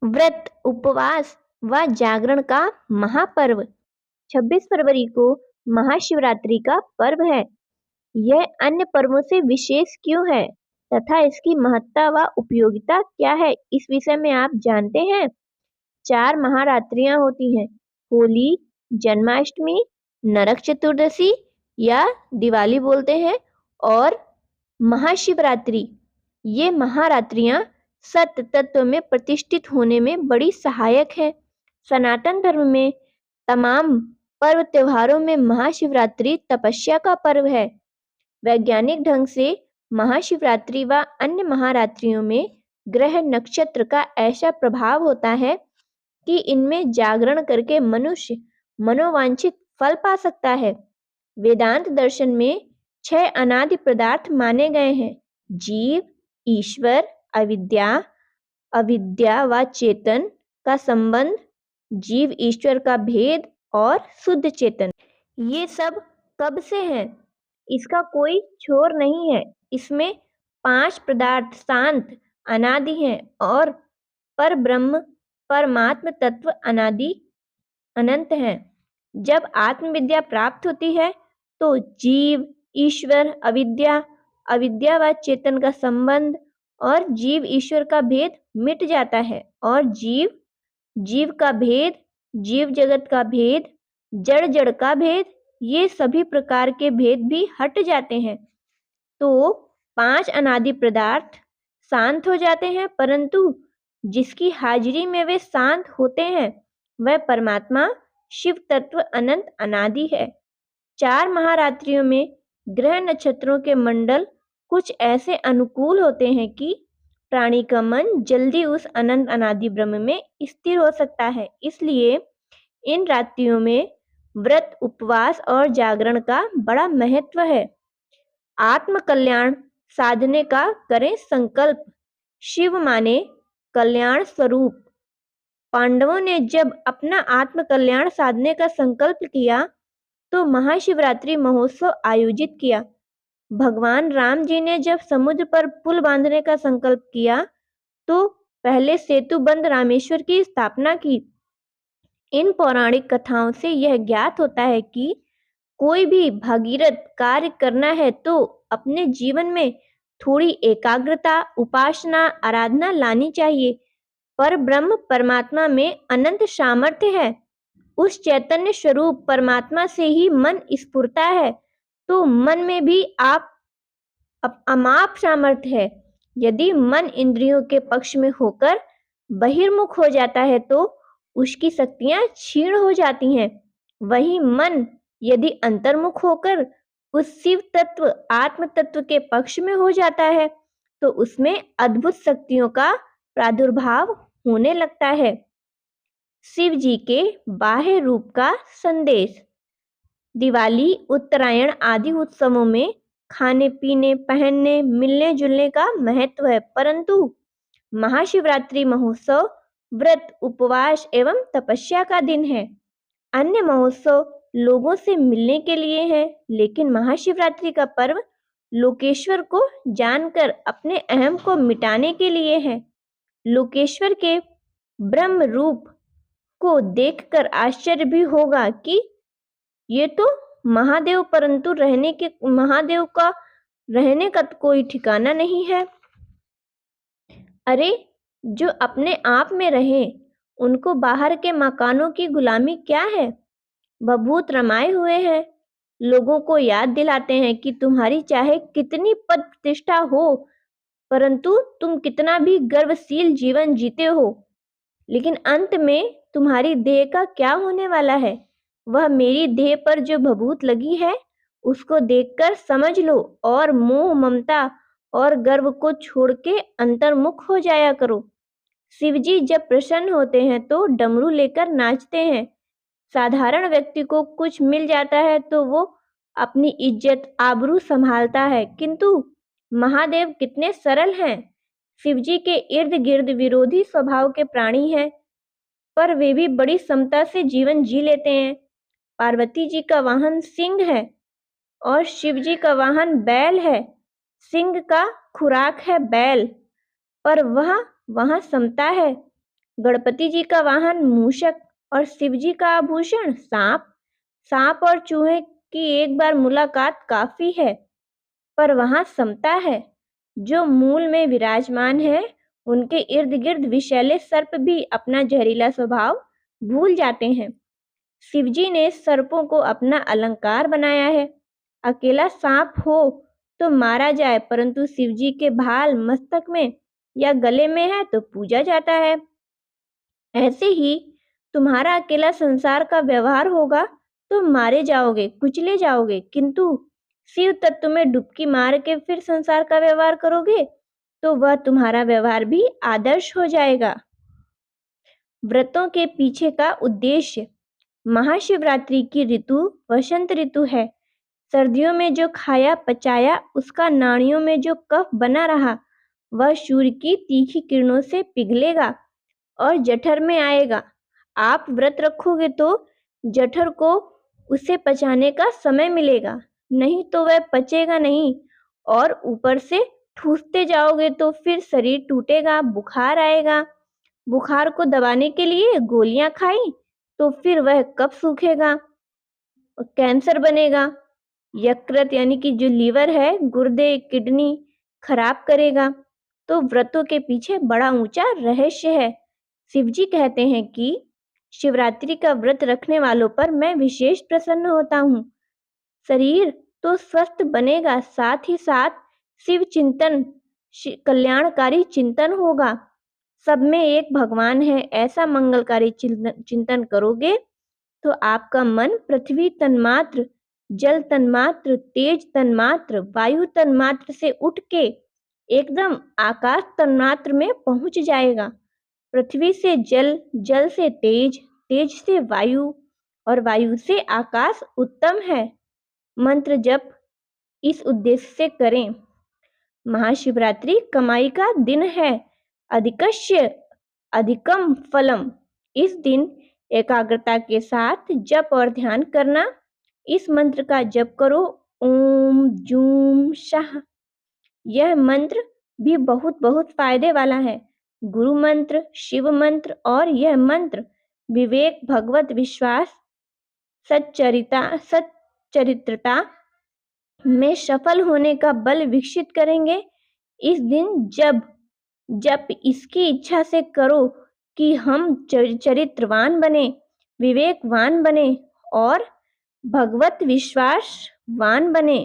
व्रत, उपवास व जागरण का महापर्व। 26 फरवरी को महाशिवरात्रि का पर्व है। यह अन्य पर्वों से विशेष क्यों है तथा इसकी महत्ता व उपयोगिता क्या है, इस विषय में आप जानते हैं। 4 महारात्रियां होती हैं: होली, जन्माष्टमी, नरक चतुर्दशी या दिवाली बोलते हैं, और महाशिवरात्रि। ये महारात्रियां सत्य तत्व में प्रतिष्ठित होने में बड़ी सहायक है। सनातन धर्म में तमाम पर्व त्योहारों में महाशिवरात्रि तपस्या का पर्व है। वैज्ञानिक ढंग से महाशिवरात्रि व अन्य महारात्रियों में ग्रह नक्षत्र का ऐसा प्रभाव होता है कि इनमें जागरण करके मनुष्य मनोवांछित फल पा सकता है। वेदांत दर्शन में 6 अनादि पदार्थ माने गए हैं: जीव, ईश्वर, अविद्या, अविद्या व चेतन का संबंध, जीव ईश्वर का भेद और शुद्ध चेतन। ये सब कब से हैं? इसका कोई छोर नहीं है। इसमें 5 पदार्थ शांत अनादि हैं और पर ब्रह्म परमात्म तत्व अनादि अनंत हैं। जब आत्मविद्या प्राप्त होती है तो जीव, ईश्वर, अविद्या, अविद्या व चेतन का संबंध और जीव ईश्वर का भेद मिट जाता है और जीव जीव का भेद, जीव जगत का भेद, जड़ जड़ का भेद, ये सभी प्रकार के भेद भी हट जाते हैं। तो 5 अनादि पदार्थ शांत हो जाते हैं, परंतु जिसकी हाजिरी में वे शांत होते हैं वह परमात्मा शिव तत्व अनंत अनादि है। 4 महारात्रियों में ग्रह नक्षत्रों के मंडल कुछ ऐसे अनुकूल होते हैं कि प्राणी का मन जल्दी उस अनंत अनादि ब्रह्म में स्थिर हो सकता है। इसलिए इन रात्रियों में व्रत, उपवास और जागरण का बड़ा महत्व है। आत्म कल्याण साधने का करें संकल्प। शिव माने कल्याण स्वरूप। पांडवों ने जब अपना आत्म कल्याण साधने का संकल्प किया तो महाशिवरात्रि महोत्सव आयोजित किया। भगवान राम जी ने जब समुद्र पर पुल बांधने का संकल्प किया तो पहले सेतुबंध रामेश्वर की स्थापना की। इन पौराणिक कथाओं से यह ज्ञात होता है कि कोई भी भगीरथ कार्य करना है तो अपने जीवन में थोड़ी एकाग्रता, उपासना, आराधना लानी चाहिए। पर ब्रह्म परमात्मा में अनंत सामर्थ्य है। उस चैतन्य स्वरूप परमात्मा से ही मन स्फुरता है, तो मन में भी अमाप सामर्थ्य है। यदि मन इंद्रियों के पक्ष में होकर बहिर्मुख हो जाता है तो उसकी शक्तियां क्षीण हो जाती हैं। वही मन यदि अंतर्मुख होकर उस शिव तत्व आत्म तत्व के पक्ष में हो जाता है तो उसमें अद्भुत शक्तियों का प्रादुर्भाव होने लगता है। शिव जी के बाह्य रूप का संदेश। दिवाली, उत्तरायण आदि उत्सवों में खाने पीने, पहनने, मिलने जुलने का महत्व है, परंतु महाशिवरात्रि महोत्सव व्रत, उपवास एवं तपस्या का दिन है। अन्य महोत्सव लोगों से मिलने के लिए है, लेकिन महाशिवरात्रि का पर्व लोकेश्वर को जानकर अपने अहम को मिटाने के लिए है। लोकेश्वर के ब्रह्म रूप को देखकर आश्चर्य भी होगा कि ये तो महादेव, परंतु महादेव का रहने का कोई ठिकाना नहीं है। अरे, जो अपने आप में रहे उनको बाहर के मकानों की गुलामी क्या है? भभूत रमाए हुए हैं, लोगों को याद दिलाते हैं कि तुम्हारी चाहे कितनी पद प्रतिष्ठा हो, परंतु तुम कितना भी गर्वशील जीवन जीते हो, लेकिन अंत में तुम्हारी देह का क्या होने वाला है? वह मेरी देह पर जो भभूत लगी है उसको देखकर समझ लो और मोह, ममता और गर्व को छोड़ के अंतर्मुख हो जाया करो। शिवजी जब प्रसन्न होते हैं तो डमरू लेकर नाचते हैं। साधारण व्यक्ति को कुछ मिल जाता है तो वो अपनी इज्जत आबरू संभालता है, किंतु महादेव कितने सरल हैं। शिवजी के इर्द गिर्द विरोधी स्वभाव के प्राणी हैं, पर वे भी बड़ी समता से जीवन जी लेते हैं। पार्वती जी का वाहन सिंह है और शिव जी का वाहन बैल है। सिंह का खुराक है बैल, पर वह वहां समता है। गणपति जी का वाहन मूषक और शिव जी का आभूषण सांप। सांप और चूहे की एक बार मुलाकात काफी है, पर वहां समता है। जो मूल में विराजमान है, उनके इर्द गिर्द विषैले सर्प भी अपना जहरीला स्वभाव भूल जाते हैं। शिवजी ने सर्पों को अपना अलंकार बनाया है। अकेला सांप हो तो मारा जाए, परंतु शिवजी के भाल मस्तक में या गले में है तो पूजा जाता है। ऐसे ही तुम्हारा अकेला संसार का व्यवहार होगा तो मारे जाओगे, कुचले जाओगे, किंतु शिव तत्व में डुबकी मार के फिर संसार का व्यवहार करोगे तो वह तुम्हारा व्यवहार भी आदर्श हो जाएगा। व्रतों के पीछे का उद्देश्य। महाशिवरात्रि की ऋतु वसंत ऋतु है। सर्दियों में जो खाया पचाया उसका नाड़ियों में जो कफ बना रहा वह सूर्य की तीखी किरणों से पिघलेगा और जठर में आएगा। आप व्रत रखोगे तो जठर को उसे पचाने का समय मिलेगा, नहीं तो वह पचेगा नहीं और ऊपर से ठूसते जाओगे तो फिर शरीर टूटेगा, बुखार आएगा। बुखार को दबाने के लिए गोलियां खाई तो फिर वह कब सूखेगा, कैंसर बनेगा। यकृत यानी कि जो लीवर है, गुर्दे, किडनी खराब करेगा। तो व्रतों के पीछे बड़ा ऊंचा रहस्य है। शिवजी कहते हैं कि शिवरात्रि का व्रत रखने वालों पर मैं विशेष प्रसन्न होता हूँ। शरीर तो स्वस्थ बनेगा, साथ ही साथ शिव चिंतन, कल्याणकारी चिंतन होगा। सब में एक भगवान है, ऐसा मंगलकारी चिंतन करोगे तो आपका मन पृथ्वी तन्मात्र, जल तन्मात्र, तेज तन्मात्र, वायु तन्मात्र से उठ के एकदम आकाश तन्मात्र में पहुंच जाएगा। पृथ्वी से जल, जल से तेज, तेज से वायु और वायु से आकाश उत्तम है। मंत्र जप इस उद्देश्य से करें। महाशिवरात्रि कमाई का दिन है। अधिकस्य अधिकम फलम। इस दिन एकाग्रता के साथ जप और ध्यान करना। इस मंत्र का जप करो, ओम जूम शाह। यह मंत्र भी बहुत बहुत फायदे वाला है। गुरु मंत्र, शिव मंत्र और यह मंत्र विवेक, भगवत विश्वास, सच्चरित्रता में सफल होने का बल विकसित करेंगे। इस दिन जब इसकी इच्छा से करो कि हम चरित्रवान बने, विवेकवान बने और भगवत विश्वासवान बने।